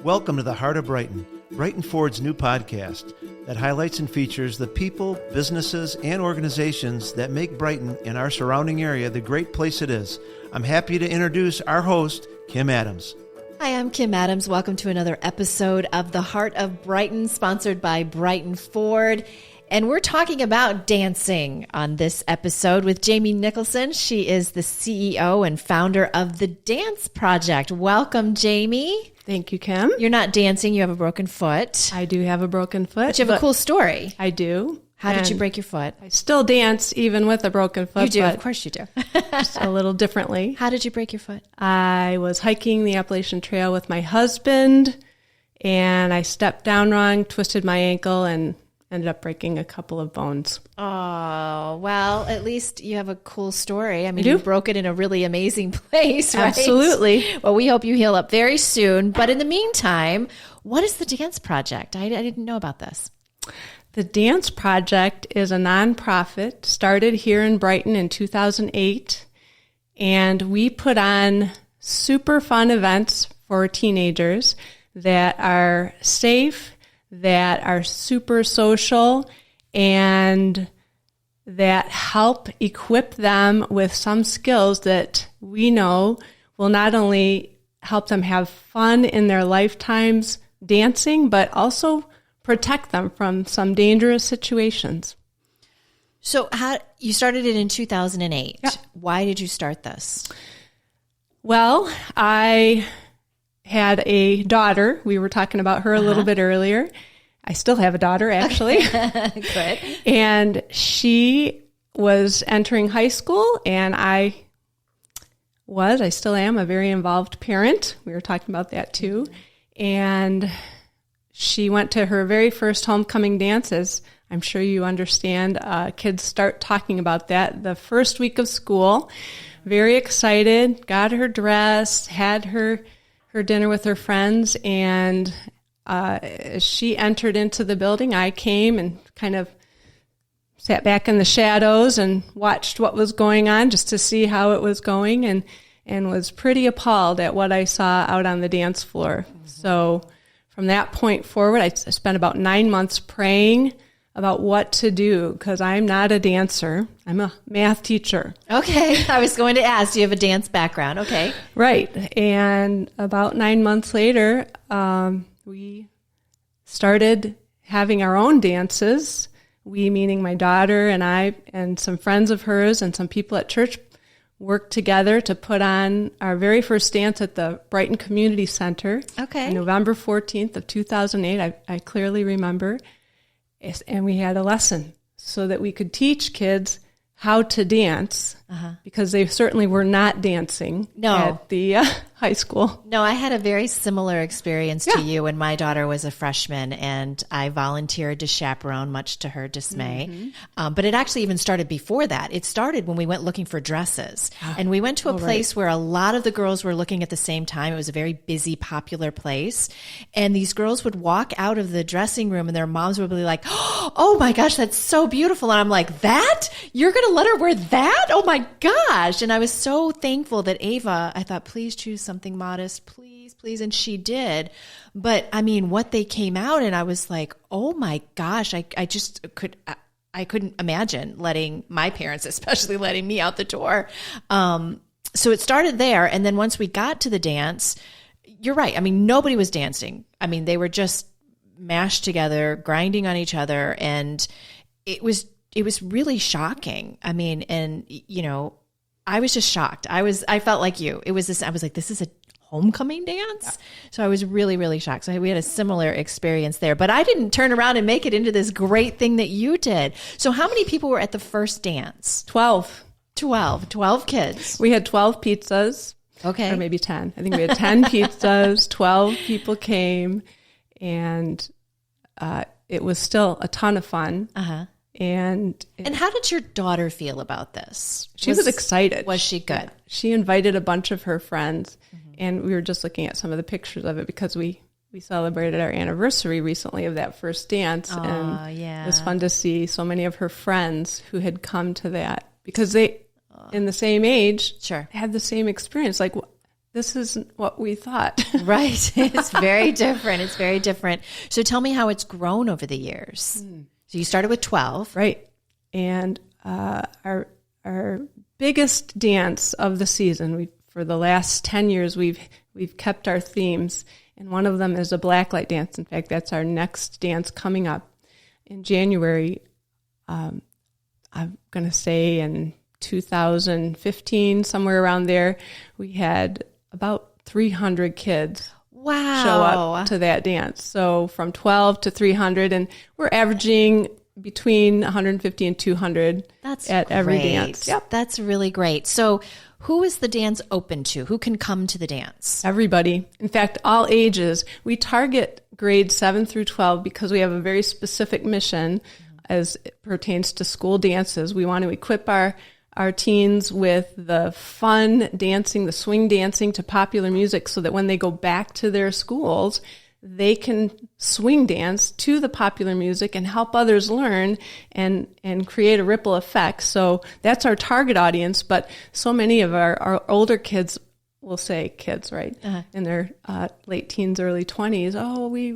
Welcome to the Heart of Brighton, Brighton Ford's new podcast that highlights and features the people, businesses, and organizations that make Brighton and our surrounding area the great place it is. I'm happy to introduce our host, Kim Adams. Hi, I'm Kim Adams. Welcome to another episode of The Heart of Brighton, sponsored by Brighton Ford. And we're talking about dancing on this episode with Jamie Nicholson. She is the CEO and founder of the Dance Project. Welcome, Jamie. Thank you, Kim. You're not dancing. You have a broken foot. I do have a broken foot. But you have a cool story. I do. How did you break your foot? I still dance even with a broken foot. You do. But Of course you do. just a little differently. How did you break your foot? I was hiking the Appalachian Trail with my husband, and I stepped down wrong, twisted my ankle, and ended up breaking a couple of bones. Oh, well, at least you have a cool story. I mean, you broke it in a really amazing place, right? Absolutely. Well, we hope you heal up very soon. But in the meantime, what is the Dance Project? I didn't know about this. The Dance Project is a nonprofit started here in Brighton in 2008, and we put on super fun events for teenagers that are safe, that are super social, and that help equip them with some skills that we know will not only help them have fun in their lifetimes dancing, but also protect them from some dangerous situations. So you started it in 2008. Yep. Why did you start this? Well, I had a daughter. We were talking about her a little bit earlier. I still have a daughter, actually. Good. And she was entering high school, and I still am, a very involved parent. We were talking about that too. And she went to her very first homecoming dances. I'm sure you understand. Kids start talking about that the first week of school. Very excited, got her dress, had her dinner with her friends, and as she entered into the building, I came and kind of sat back in the shadows and watched what was going on just to see how it was going, and was pretty appalled at what I saw out on the dance floor. Mm-hmm. So from that point forward, I spent about 9 months praying about what to do, because I'm not a dancer. I'm a math teacher. Okay. I was going to ask, do you have a dance background? Okay. Right. And about 9 months later, we started having our own dances. We, meaning my daughter and I and some friends of hers and some people at church, worked together to put on our very first dance at the Brighton Community Center. Okay. On November 14th of 2008. I clearly remember. And we had a lesson so that we could teach kids how to dance, because they certainly were not dancing at the high school. No, I had a very similar experience to you when my daughter was a freshman, and I volunteered to chaperone, much to her dismay. Mm-hmm. But it actually even started before that. It started when we went looking for dresses. And we went to a place where a lot of the girls were looking at the same time. It was a very busy, popular place. And these girls would walk out of the dressing room, and their moms would be like, oh my gosh, that's so beautiful. And I'm like, that? You're going to let her wear that? Oh my gosh. And I was so thankful that Ava, I thought, please choose something modest, please, please. And she did. But I mean, what they came out, and I was like, oh my gosh, I couldn't imagine letting my parents, especially letting me out the door. So it started there. And then once we got to the dance, you're right. I mean, nobody was dancing. I mean, they were just mashed together, grinding on each other. And it was really shocking. I mean, and you know, I was just shocked. I felt like you. I was like, this is a homecoming dance? Yeah. So I was really, really shocked. So we had a similar experience there, but I didn't turn around and make it into this great thing that you did. So how many people were at the first dance? 12 kids. We had 12 pizzas. Okay. Or maybe 10. I think we had 10 pizzas, 12 people came, and it was still a ton of fun. Uh-huh. And how did your daughter feel about this? She was excited. Was she good? Yeah. She invited a bunch of her friends, and we were just looking at some of the pictures of it because we celebrated our anniversary recently of that first dance. And it was fun to see so many of her friends who had come to that because they, in the same age, had the same experience. Like, this isn't what we thought. Right. It's very different. It's very different. So tell me how it's grown over the years. So you started with 12. Right. And our biggest dance of the season, for the last 10 years, we've kept our themes. And one of them is a blacklight dance. In fact, that's our next dance coming up in January. I'm going to say in 2015, somewhere around there, we had about 300 kids show up to that dance. So from 12 to 300, and we're averaging between 150 and 200 at every dance. Yep. That's really great. So who is the dance open to? Who can come to the dance? Everybody. In fact, all ages. We target grades 7 through 12 because we have a very specific mission as it pertains to school dances. We want to equip our teens with the fun dancing, the swing dancing to popular music so that when they go back to their schools, they can swing dance to the popular music and help others learn and create a ripple effect. So that's our target audience, but so many of our older kids, we'll say kids, right, in their late teens, early 20s, we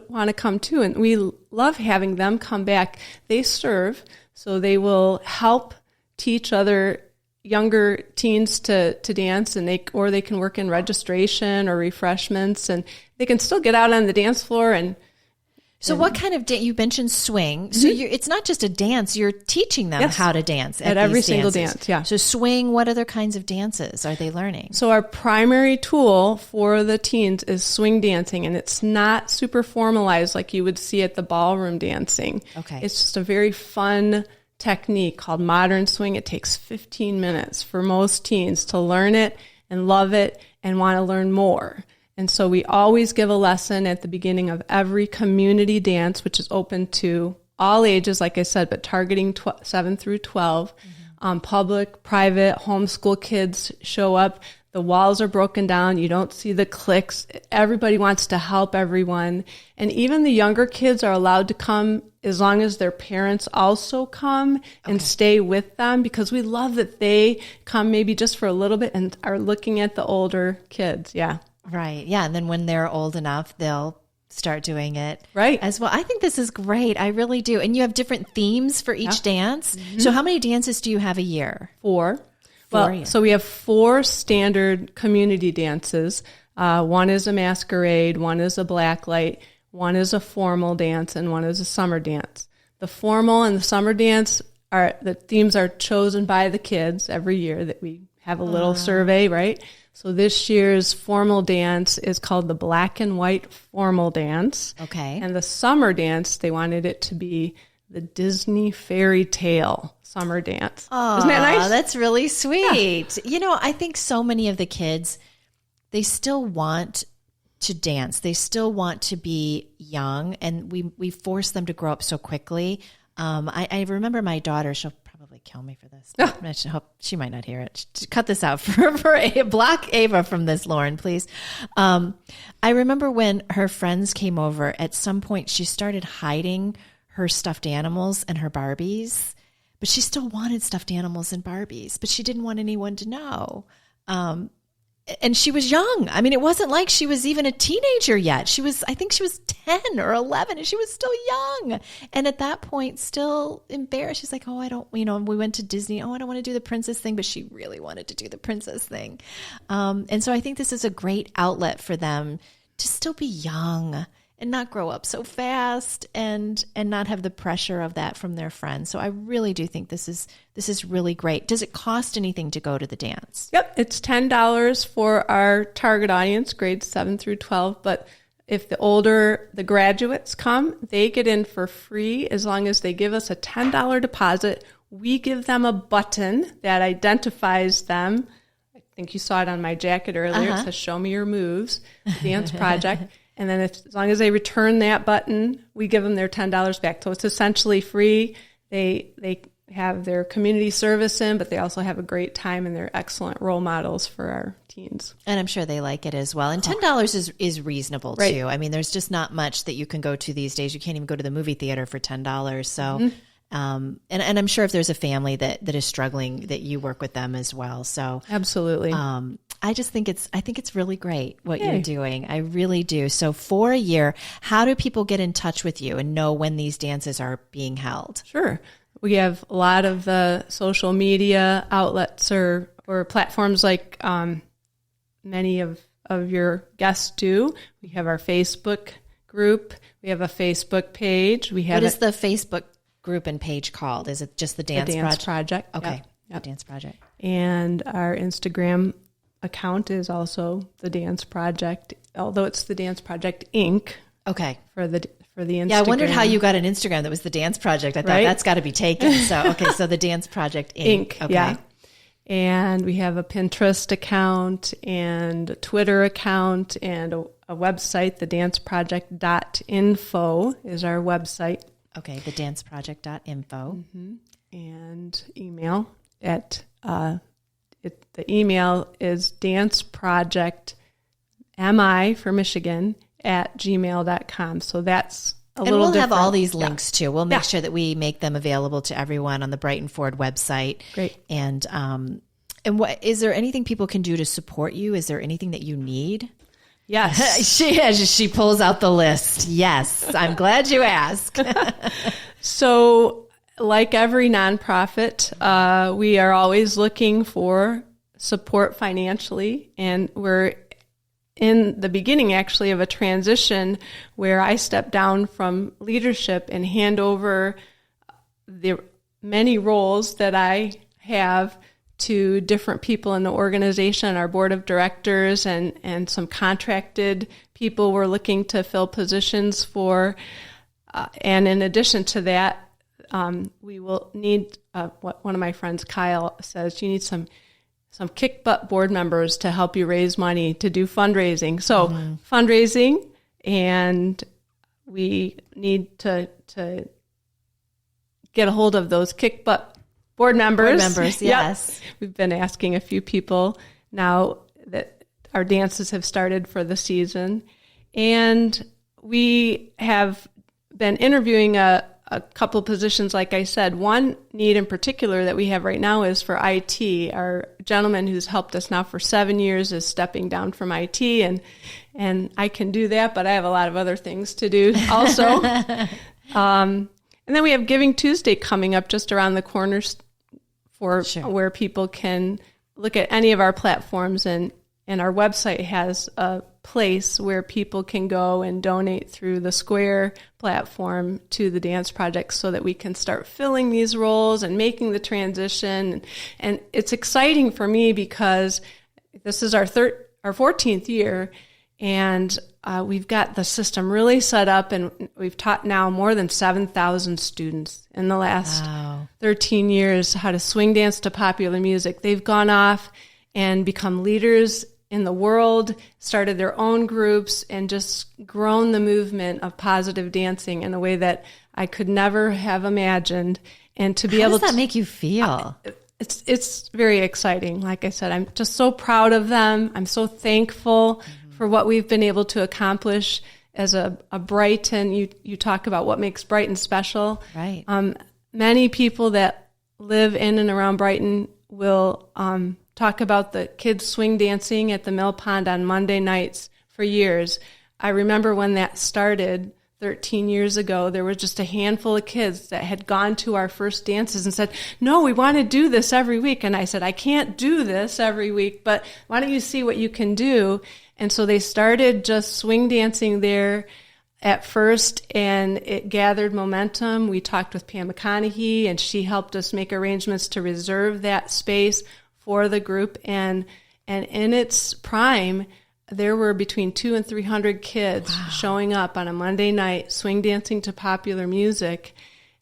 want to come too. And we love having them come back. They serve, so they will help teach other younger teens to dance, and they can work in registration or refreshments, and they can still get out on the dance floor. And so what kind of you mentioned swing. So it's not just a dance, you're teaching them how to dance at every these single dances. dance. Yeah. So swing, what other kinds of dances are they learning? So our primary tool for the teens is swing dancing, and it's not super formalized like you would see at the ballroom dancing. Okay. It's just a very fun technique called modern swing. It takes 15 minutes for most teens to learn it and love it and want to learn more. And so we always give a lesson at the beginning of every community dance, which is open to all ages, like I said, but targeting 7 through 12. Public, private, homeschool kids show up. The walls are broken down. You don't see the cliques. Everybody wants to help everyone. And even the younger kids are allowed to come as long as their parents also come and stay with them, because we love that they come maybe just for a little bit and are looking at the older kids. Yeah. Right. Yeah. And then when they're old enough, they'll start doing it as well. I think this is great. I really do. And you have different themes for each dance. Mm-hmm. So how many dances do you have a year? 4. Well, so we have 4 standard community dances. One is a masquerade, one is a blacklight, one is a formal dance, and one is a summer dance. The formal and the summer dance the themes are chosen by the kids every year. That we have a little survey, right? So this year's formal dance is called the Black and White Formal Dance. Okay. And the summer dance, they wanted it to be the Disney Fairy Tale Summer Dance. Oh, isn't that nice? That's really sweet. Yeah. You know, I think so many of the kids, they still want to dance. They still want to be young, and we force them to grow up so quickly. I remember my daughter, she'll probably kill me for this. I should hope she might not hear it. Cut this out block Ava from this, Lauren, please. I remember when her friends came over, at some point she started hiding her stuffed animals and her Barbies, but she still wanted stuffed animals and Barbies, but she didn't want anyone to know. And she was young. I mean, it wasn't like she was even a teenager yet. I think she was 10 or 11, and she was still young. And at that point, still embarrassed. She's like, I don't, we went to Disney. I don't want to do the princess thing, but she really wanted to do the princess thing. And so I think this is a great outlet for them to still be young and not grow up so fast and not have the pressure of that from their friends. So I really do think this is really great. Does it cost anything to go to the dance? Yep, it's $10 for our target audience, grades 7 through 12. But if the graduates come, they get in for free as long as they give us a $10 deposit. We give them a button that identifies them. I think you saw it on my jacket earlier. It says, "Show me your moves," the dance project. And then as long as they return that button, we give them their $10 back. So it's essentially free. They have their community service in, but they also have a great time, and they're excellent role models for our teens. And I'm sure they like it as well. And $10 is reasonable too. I mean, there's just not much that you can go to these days. You can't even go to the movie theater for $10. So, and I'm sure if there's a family that is struggling, that you work with them as well. So absolutely. I think it's really great what you're doing. I really do. So for a year, how do people get in touch with you and know when these dances are being held? Sure. We have a lot of the social media outlets or platforms like many of your guests do. We have our Facebook group. We have a Facebook page. What is the Facebook group and page called? Is it just the Dance Project? Okay. Yep. The Dance Project. And our Instagram account is also the Dance Project, although it's the Dance Project Inc. Okay. For the Instagram. Yeah, I wondered how you got an Instagram that was the Dance Project. I thought that's got to be taken. So so the Dance Project Inc. Okay. Yeah. And we have a Pinterest account and a Twitter account and a website, thedanceproject.info is our website. Okay, thedanceproject.info. Mm-hmm. And email at the email is danceprojectmi for Michigan @gmail.com. So that's a little different. And we'll have all these links too. We'll make sure that we make them available to everyone on the Brighton Ford website. Great. And what is there anything people can do to support you? Is there anything that you need? Yes. She pulls out the list. Yes. I'm glad you asked. So like every nonprofit, we are always looking for support financially, and we're in the beginning actually of a transition where I step down from leadership and hand over the many roles that I have to different people in the organization, our board of directors, and some contracted people we're looking to fill positions for. And in addition to that, we will need, what one of my friends, Kyle, says, you need some kick butt board members to help you raise money to do fundraising. So fundraising, and we need to get a hold of those kick butt board members. Yes. Yep. We've been asking a few people now that our dances have started for the season. And we have been interviewing a couple of positions, like I said. One need in particular that we have right now is for IT. Our gentleman who's helped us now for 7 years is stepping down from IT, and I can do that, but I have a lot of other things to do also. And then we have Giving Tuesday coming up just around the corner for where people can look at any of our platforms, and our website has a place where people can go and donate through the Square platform to the Dance Project so that we can start filling these roles and making the transition. And it's exciting for me because this is our 14th year, and we've got the system really set up, and we've taught now more than 7,000 students in the last 13 years how to swing dance to popular music. They've gone off and become leaders in the world, started their own groups, and just grown the movement of positive dancing in a way that I could never have imagined. And to be able to... How does that make you feel? It's very exciting. Like I said, I'm just so proud of them. I'm so thankful for what we've been able to accomplish as a Brighton. You talk about what makes Brighton special. Right. Many people that live in and around Brighton will talk about the kids swing dancing at the Mill Pond on Monday nights for years. I remember when that started 13 years ago, there was just a handful of kids that had gone to our first dances and said, no, we want to do this every week. And I said, I can't do this every week, but why don't you see what you can do? And so they started just swing dancing there at first, and it gathered momentum. We talked with Pam McConaughey, and she helped us make arrangements to reserve that space for the group. And in its prime, there were between 200 and 300 kids showing up on a Monday night, swing dancing to popular music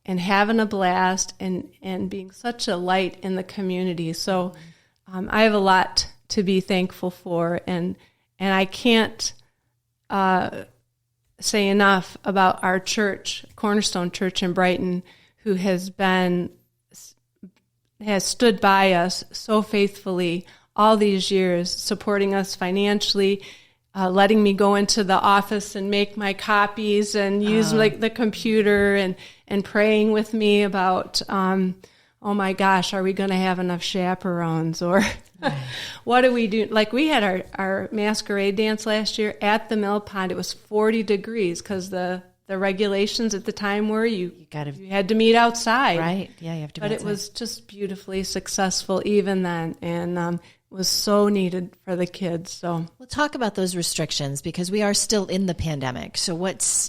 and having a blast and being such a light in the community. So I have a lot to be thankful for, and I can't say enough about our church, Cornerstone Church in Brighton, who has stood by us so faithfully all these years, supporting us financially, letting me go into the office and make my copies and use like the computer, and praying with me about oh my gosh, are we going to have enough chaperones? Or what do we do? Like we had our masquerade dance last year at the mill pond. It was 40 degrees because the regulations at the time were you had to meet outside. Right. Yeah, you have to be outside. But it was just beautifully successful even then. And was so needed for the kids. So we'll talk about those restrictions because we are still in the pandemic. So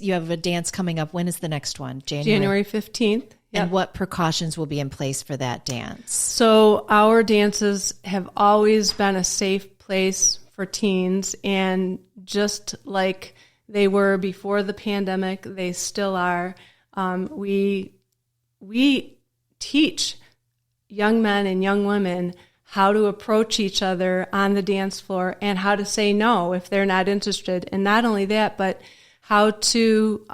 you have a dance coming up. When is the next one? January 15th. Yep. And what precautions will be in place for that dance? So our dances have always been a safe place for teens, and just like they were before the pandemic, they still are. We teach young men and young women how to approach each other on the dance floor and how to say no if they're not interested. And not only that, but how to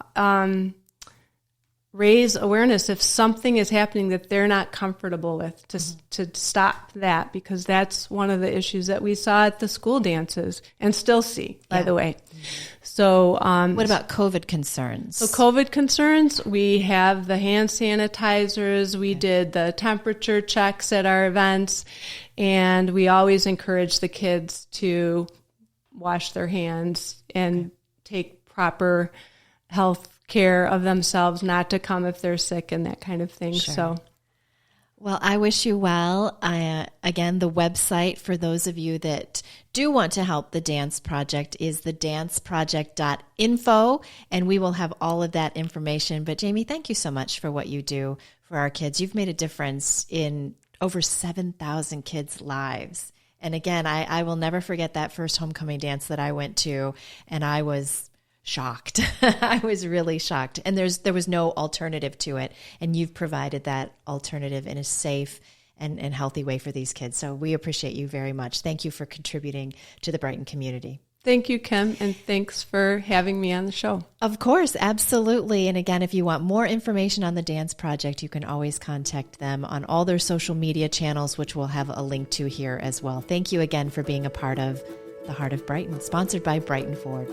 raise awareness if something is happening that they're not comfortable with, to stop that, because that's one of the issues that we saw at the school dances and still see, by the way. So what about COVID concerns? So COVID concerns, we have the hand sanitizers, we did the temperature checks at our events, and we always encourage the kids to wash their hands and take proper health care of themselves, not to come if they're sick and that kind of thing. Sure. So, well, I wish you well. Again, the website for those of you that do want to help the Dance Project is thedanceproject.info, and we will have all of that information. But Jamie, thank you so much for what you do for our kids. You've made a difference in over 7,000 kids' lives. And again, I will never forget that first homecoming dance that I went to, and I was shocked. I was really shocked. And there was no alternative to it. And you've provided that alternative in a safe and healthy way for these kids. So we appreciate you very much. Thank you for contributing to the Brighton community. Thank you, Kim, and thanks for having me on the show. Of course, absolutely. And again, if you want more information on the Dance Project, you can always contact them on all their social media channels, which we'll have a link to here as well. Thank you again for being a part of The Heart of Brighton, sponsored by Brighton Ford.